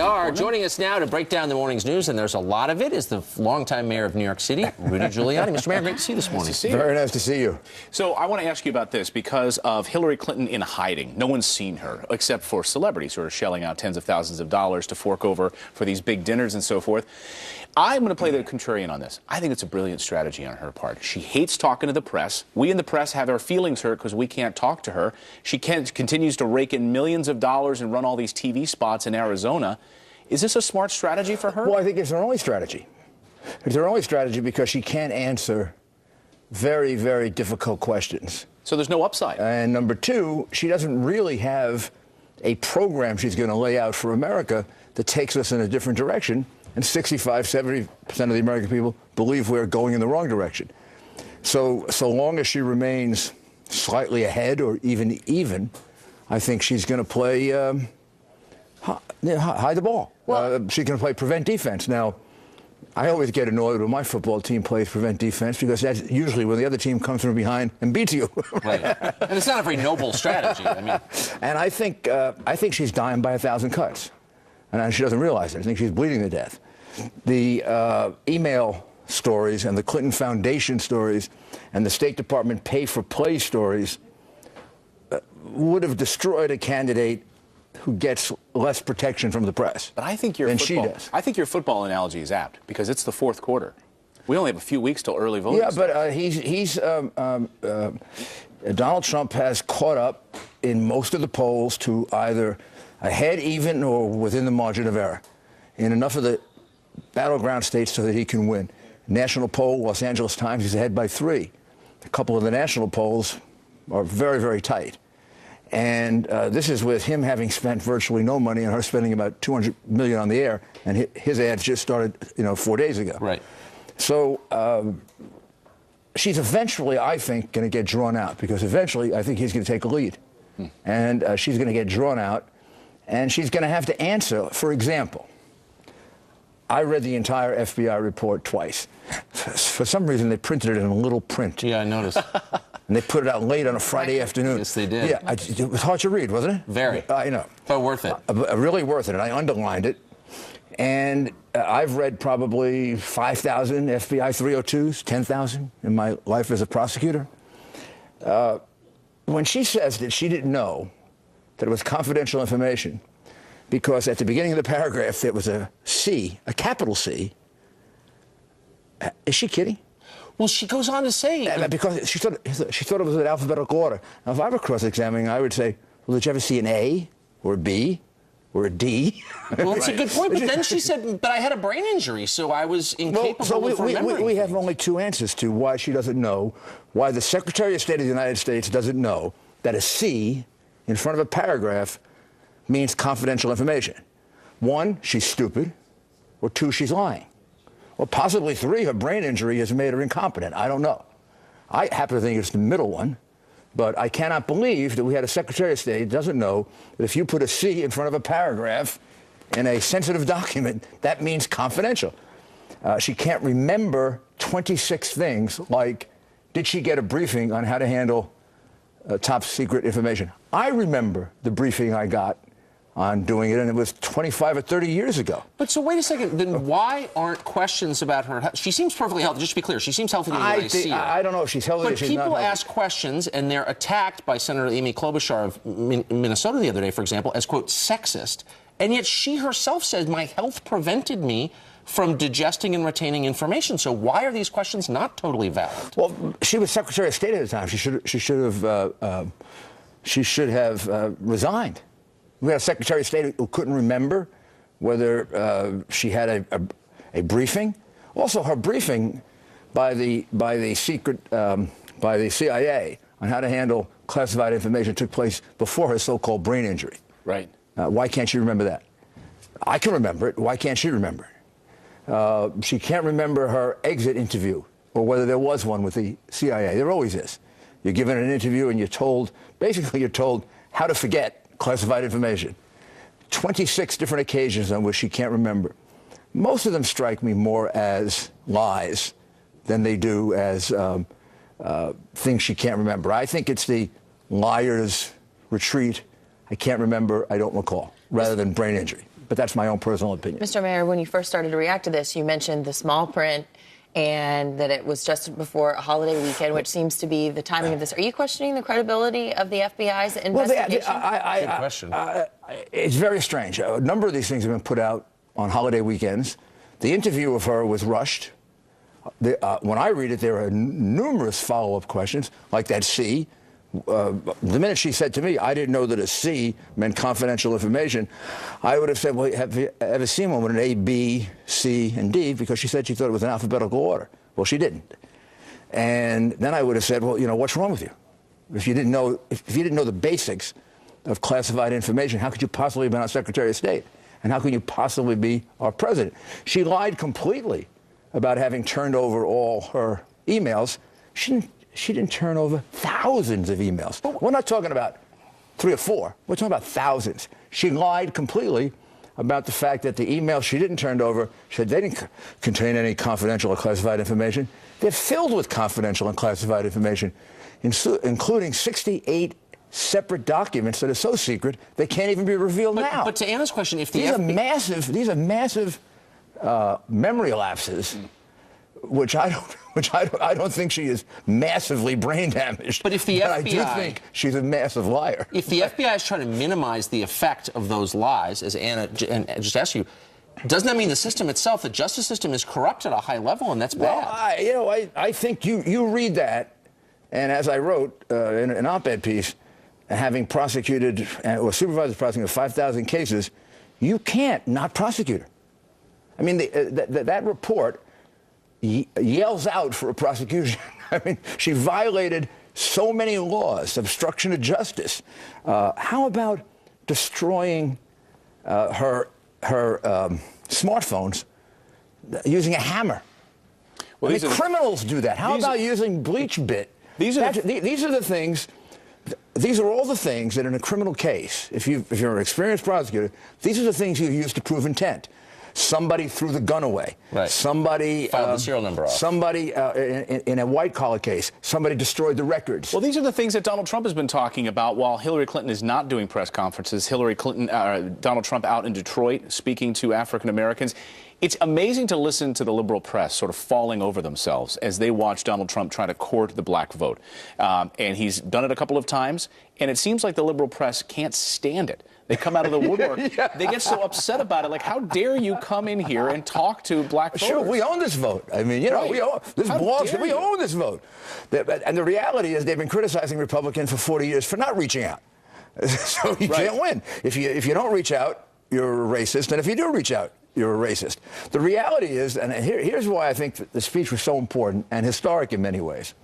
They are. Joining us now to break down the morning's news, and there's a lot of it, is the longtime mayor of New York City, Rudy Giuliani. Mr. Mayor, great to see you this morning. Very nice to see you. So I want to ask you about this because of Hillary Clinton in hiding. No one's seen her except for celebrities who are shelling out tens of thousands of dollars to fork over for these big dinners and so forth. I'm going to play the contrarian on this. I think it's a brilliant strategy on her part. She hates talking to the press. We in the press have our feelings hurt because we can't talk to her. She continues to rake in millions of dollars and run all these TV spots in Arizona. Is this a smart strategy for her? Well, I think it's her only strategy. It's her only strategy because she can't answer very, very difficult questions. So there's no upside. And number two, she doesn't really have a program she's going to lay out for America that takes us in a different direction. And 65, 70% of the American people believe we're going in the wrong direction. So long as she remains slightly ahead or even, I think she's going to play hide the ball. Well, she's going to play prevent defense. Now, I always get annoyed when my football team plays prevent defense because that's usually when the other team comes from behind and beats you. Right. And it's not a very noble strategy. I mean, and I think she's dying by 1,000 cuts. And she doesn't realize it. I think she's bleeding to death. The email stories and the Clinton Foundation stories and the State Department pay-for-play stories would have destroyed a candidate who gets less protection from the press. But I think than she does. I think your football analogy is apt because it's the fourth quarter. We only have a few weeks till early voting. Yeah, but Donald Trump has caught up in most of the polls to either ahead, even, or within the margin of error in enough of the battleground states so that he can win. National poll, Los Angeles Times, he's ahead by 3. A couple of the national polls are very, very tight. And this is with him having spent virtually no money and her spending about $200 million on the air, and his ads just started, 4 days ago. Right. So she's eventually, I think, going to get drawn out because eventually I think he's going to take a lead. And she's going to get drawn out. And she's going to have to answer. For example, I read the entire FBI report twice. For some reason, they printed it in a little print. Yeah, I noticed. And they put it out late on a Friday afternoon. Yes, they did. Yeah, it was hard to read, wasn't it? Very. I know. But worth it. Really worth it. And I underlined it. And I've read probably 5,000 FBI 302s, 10,000 in my life as a prosecutor. When she says that she didn't know that it was confidential information because at the beginning of the paragraph there was a C, a capital C. Is she kidding? Well, she goes on to say... Because she thought it was in alphabetical order. Now, if I were cross-examining, I would say, well, did you ever see an A or a B or a D? Well, that's a good point. But then she said, but I had a brain injury, so I was incapable of remembering. We have only 2 answers to why she doesn't know, why the Secretary of State of the United States doesn't know that a C in front of a paragraph means confidential information. 1, she's stupid, or 2, she's lying. Or possibly 3, her brain injury has made her incompetent. I don't know. I happen to think it's the middle one, but I cannot believe that we had a Secretary of State who doesn't know that if you put a C in front of a paragraph in a sensitive document, that means confidential. She can't remember 26 things like, did she get a briefing on how to handle top secret information? I remember the briefing I got on doing it, and it was 25 or 30 years ago. But so wait a second, then why aren't questions about her health? She seems perfectly healthy, just to be clear. She seems healthy when I see her. I don't know if she's healthy or she's not healthy. But people ask questions, and they're attacked by Senator Amy Klobuchar of Minnesota the other day, for example, as, quote, sexist. And yet she herself said, my health prevented me from digesting and retaining information. So why are these questions not totally valid? Well, she was Secretary of State at the time. She should have resigned. We had a Secretary of State who couldn't remember whether she had a briefing. Also, her briefing by the CIA on how to handle classified information took place before her so-called brain injury. Right. Why can't she remember that? I can remember it. Why can't she remember it? She can't remember her exit interview or whether there was one with the CIA. There always is. You're given an interview and you're told how to forget classified information. 26 different occasions on which she can't remember. Most of them strike me more as lies than they do as things she can't remember. I think it's the liar's retreat. I can't remember, I don't recall, rather than brain injury. but that's my own personal opinion. Mr. Mayor, when you first started to react to this, you mentioned the small print and that it was just before a holiday weekend, which seems to be the timing of this. Are you questioning the credibility of the FBI's investigation? Good question. It's very strange. A number of these things have been put out on holiday weekends. The interview of her was rushed. When I read it, there are numerous follow-up questions, like that C. The minute she said to me, I didn't know that a C meant confidential information, I would have said, well, have you ever seen one with an A, B, C, and D? Because she said she thought it was in alphabetical order. Well, she didn't. And then I would have said, well, you know, what's wrong with you? If you didn't know the basics of classified information, how could you possibly have been our Secretary of State? And how can you possibly be our president? She lied completely about having turned over all her emails. She didn't turn over thousands of emails. We're not talking about 3 or 4. We're talking about thousands. She lied completely about the fact that the emails she didn't turn over, she said they didn't contain any confidential or classified information. They're filled with confidential and classified information, including 68 separate documents that are so secret they can't even be revealed now. But to Anna's question, if the these are massive memory lapses, which I don't think she is massively brain damaged. But if the I do think she's a massive liar. If the FBI is trying to minimize the effect of those lies, as Anna just asked you, doesn't that mean the system itself, the justice system, is corrupt at a high level, and that's bad? Well, I think you read that, and as I wrote in an op-ed piece, having prosecuted or supervised prosecuting 5,000 cases, you can't not prosecute her. I mean, that report yells out for a prosecution. I mean, she violated so many laws, obstruction of justice. How about destroying her smartphones using a hammer? Well, criminals do that. How about using bleach bit? These are the things. These are all the things that in a criminal case, if you're an experienced prosecutor, these are the things you use to prove intent. Somebody threw the gun away. Right. Somebody filed the serial number off. Somebody in a white-collar case, somebody destroyed the records. Well, these are the things that Donald Trump has been talking about while Hillary Clinton is not doing press conferences. Donald Trump out in Detroit speaking to African Americans. It's amazing to listen to the liberal press sort of falling over themselves as they watch Donald Trump try to court the black vote. And he's done it a couple of times, and it seems like the liberal press can't stand it. They come out of the woodwork. Yeah. They get so upset about it. Like, how dare you come in here and talk to black voters? Sure, we own this vote. I mean, you know, we own this belongs. We own this vote. And the reality is, they've been criticizing Republicans for 40 years for not reaching out. So you can't win. If you don't reach out, you're a racist. And if you do reach out, you're a racist. The reality is, and here's why I think that the speech was so important and historic in many ways.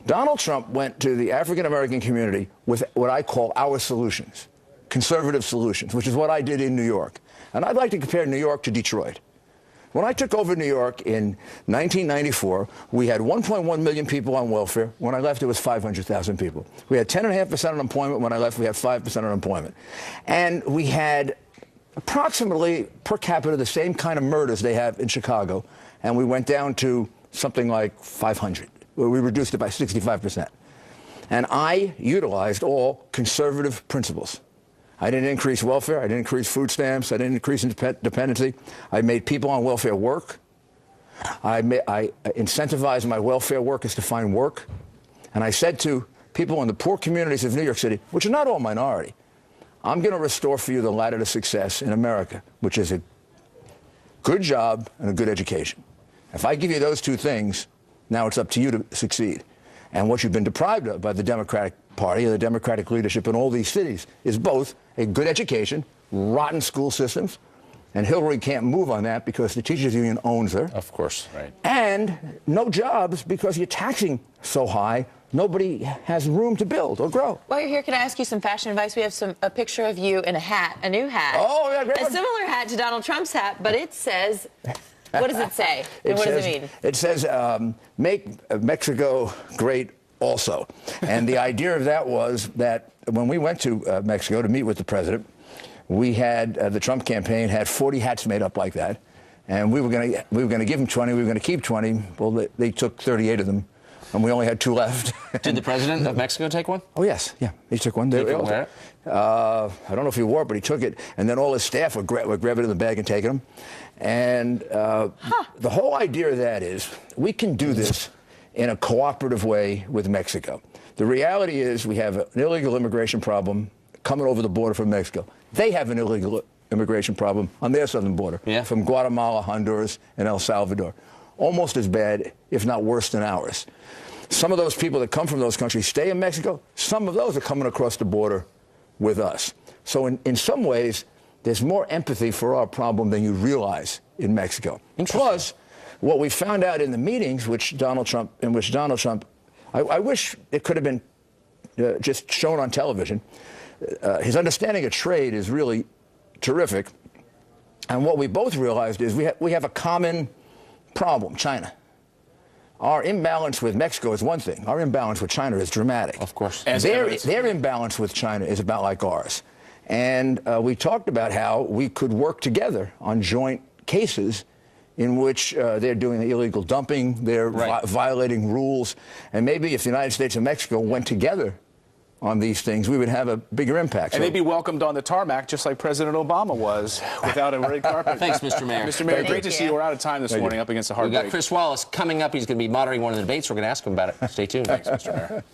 Donald Trump went to the African American community with what I call our solutions. Conservative solutions, which is what I did in New York. And I'd like to compare New York to Detroit. When I took over New York in 1994, we had 1.1 million people on welfare. When I left, it was 500,000 people. We had 10.5% unemployment. When I left, we had 5% unemployment. And we had approximately, per capita, the same kind of murders they have in Chicago. And we went down to something like 500. We reduced it by 65%. And I utilized all conservative principles. I didn't increase welfare. I didn't increase food stamps. I didn't increase dependency. I made people on welfare work. I incentivized my welfare workers to find work. And I said to people in the poor communities of New York City, which are not all minority, I'm going to restore for you the ladder to success in America, which is a good job and a good education. If I give you those two things, now it's up to you to succeed. And what you've been deprived of by the Democratic Party and the Democratic leadership in all these cities is both a good education, rotten school systems, and Hillary can't move on that because the teachers union owns her. Of course, right. And no jobs because you're taxing so high, nobody has room to build or grow. While you're here, can I ask you some fashion advice? We have a picture of you in a hat, a new hat. Oh, yeah, great. A similar hat to Donald Trump's hat, but it says... What does it say? And what does it mean? It says, make Mexico great also. And the idea of that was that when we went to Mexico to meet with the president, we had, the Trump campaign had 40 hats made up like that. And we were going to give them 20. We were going to keep 20. Well, they took 38 of them and we only had 2 left. Did the president of Mexico take one? Oh, yes. Yeah, he took one. Did he wear it? I don't know if he wore it, but he took it, and then all his staff would grab it in the bag and take them. And the whole idea of that is we can do this in a cooperative way with Mexico. The reality is we have an illegal immigration problem coming over the border from Mexico. They have an illegal immigration problem on their southern border from Guatemala, Honduras, and El Salvador. Almost as bad, if not worse than ours. Some of those people that come from those countries stay in Mexico. Some of those are coming across the border with us. So in some ways, there's more empathy for our problem than you realize in Mexico. Plus, what we found out in the meetings, which Donald Trump, I wish it could have been just shown on television. His understanding of trade is really terrific. And what we both realized is we have a common problem, China. Our imbalance with Mexico is one thing. Our imbalance with China is dramatic. Of course. Their imbalance with China is about like ours. And we talked about how we could work together on joint cases in which they're doing illegal dumping, they're violating rules. And maybe if the United States and Mexico went together on these things, we would have a bigger impact. And they'd be welcomed on the tarmac just like President Obama was, without a red carpet. Thanks, Mr. Mayor. Mr. Mayor, great to see you. We're out of time this morning up against a hard break. We've got Chris Wallace coming up. He's going to be moderating one of the debates. We're going to ask him about it. Stay tuned. Thanks, Mr. Mayor.